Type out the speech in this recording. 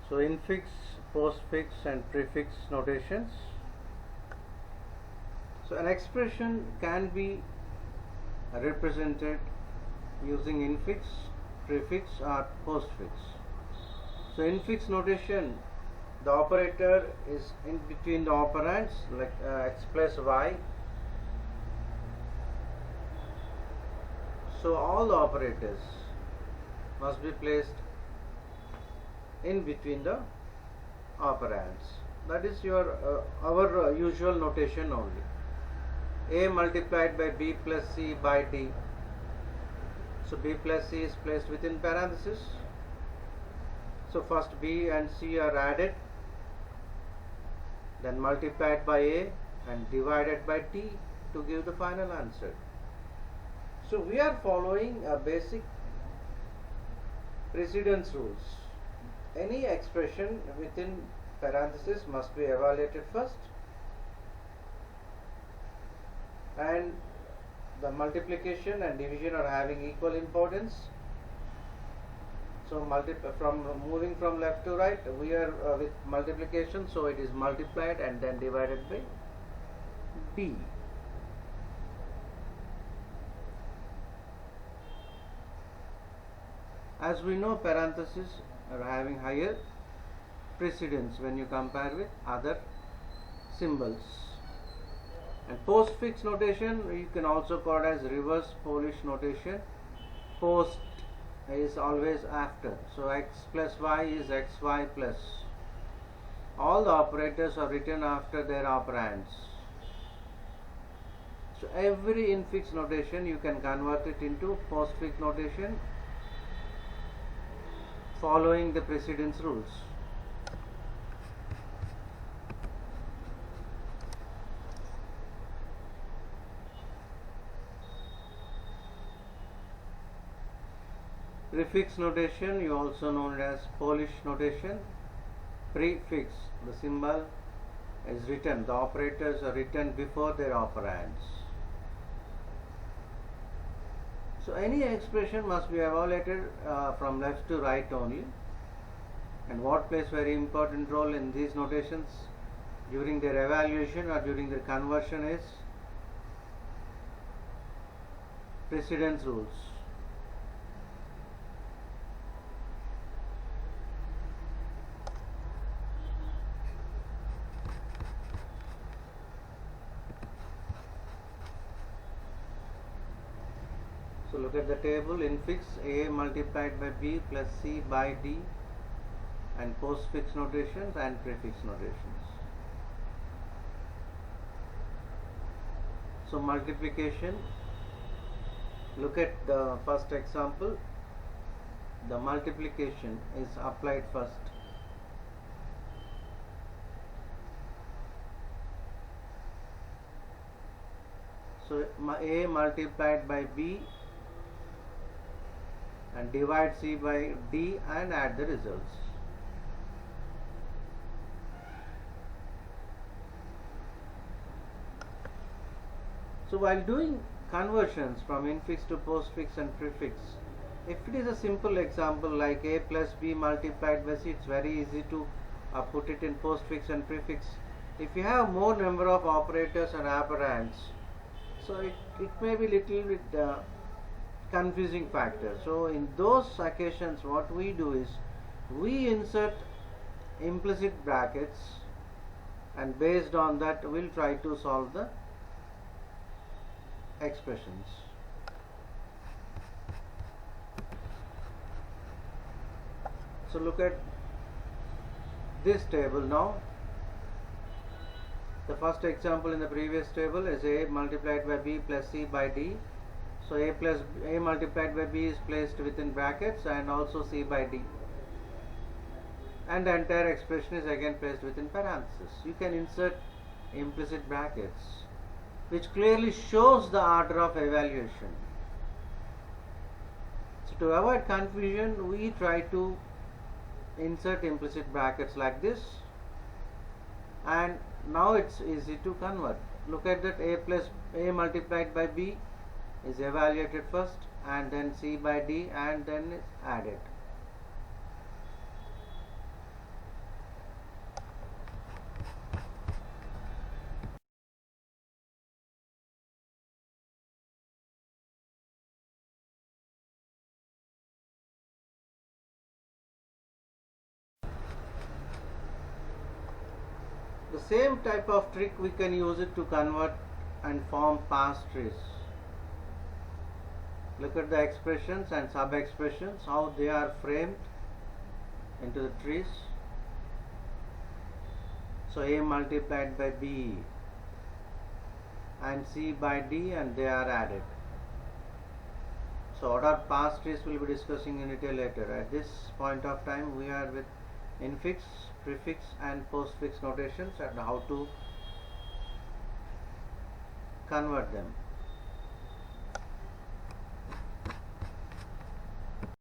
So infix, postfix and prefix notations. So an expression can be represented using infix, prefix or postfix. So infix notation, the operator is in between the operands like x plus y. So all the operators must be placed in between the operands. That is our usual notation only. A multiplied by b plus c by d. So b plus c is placed within parenthesis. So first b and c are added, then multiplied by a and divided by d to give the final answer. So we are following a basic precedence rules. Any expression within parenthesis must be evaluated first, and the multiplication and division are having equal importance. So moving from left to right, we are with multiplication, so it is multiplied and then divided by b. As we know, parentheses are having higher precedence when you compare with other symbols. And postfix notation, you can also call it as reverse Polish notation. Post is always after. So x plus y is xy plus. All the operators are written after their operands. So every infix notation you can convert it into postfix notation following the precedence rules. Prefix notation, you also known as Polish notation. Prefix, the symbol is written, the operators are written before their operands. So any expression must be evaluated from left to right only. And what plays very important role in these notations during their evaluation or during their conversion is precedence rules. So look at the table. Infix a multiplied by b plus c by d, and postfix notations and prefix notations. So multiplication, look at the first example. The multiplication is applied first. So a multiplied by b and divide c by d and add the results. So while doing conversions from infix to postfix and prefix, if it is a simple example like a plus b multiplied by c, it's very easy to put it in postfix and prefix. If you have more number of operators and operands, so it may be little bit confusing factor. So in those occasions, what we do is we insert implicit brackets, and based on that we'll try to solve the expressions. So look at this table now. The first example in the previous table is a multiplied by b plus c by d. So a multiplied by b is placed within brackets, and also c by d, and the entire expression is again placed within parentheses. You can insert implicit brackets, which clearly shows the order of evaluation. So to avoid confusion, we try to insert implicit brackets like this, and now it's easy to convert. Look at that, a multiplied by b is evaluated first, and then c by d, and then is added. The same type of trick we can use it to convert and form parse trees. Look at the expressions and sub-expressions, how they are framed into the trees. So A multiplied by B and C by D, and they are added. So what are parse trees we will be discussing in detail later. At this point of time we are with infix, prefix and postfix notations and how to convert them.